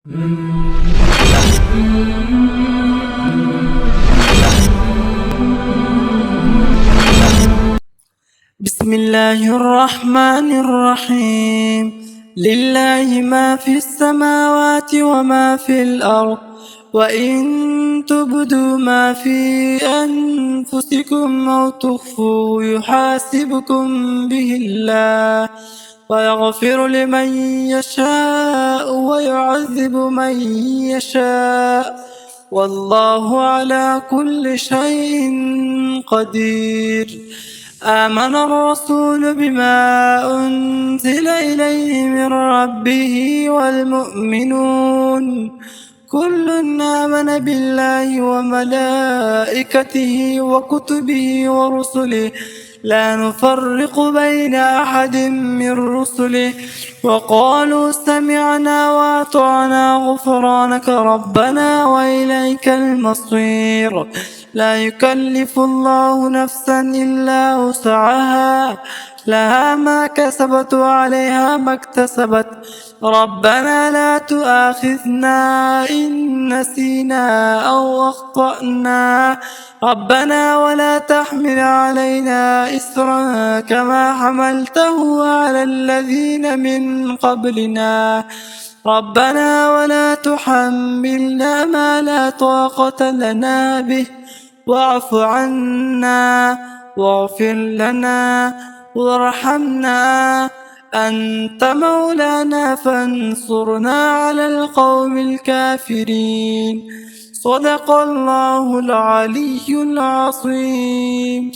بسم الله الرحمن الرحيم. لله ما في السماوات وما في الأرض، وإن تبدوا ما في أنفسكم أو تخفوه يحاسبكم به الله، ويغفر لمن يشاء ويعذب من يشاء، والله على كل شيء قدير. آمن الرسول بما أنزل إليه من ربه والمؤمنون كل آمن بالله وملائكته وكتبه ورسله لا نفرق بين أحد من رسله، وقالوا سمعنا وأطعنا غفرانك ربنا وإليك المصير. لا يكلف الله نفسا إلا وسعها، لها ما كسبت وعليها ما اكتسبت. ربنا لا تؤاخذنا إن نسينا أو أخطأنا، ربنا ولا تحمل علينا إسرا كما حملته على الذين من قبلنا، ربنا ولا تحملنا ما لا طاقة لنا به، واعف عنا واغفر لنا وارحمنا، أنت مولانا فانصرنا على القوم الكافرين. صدق الله العلي العظيم.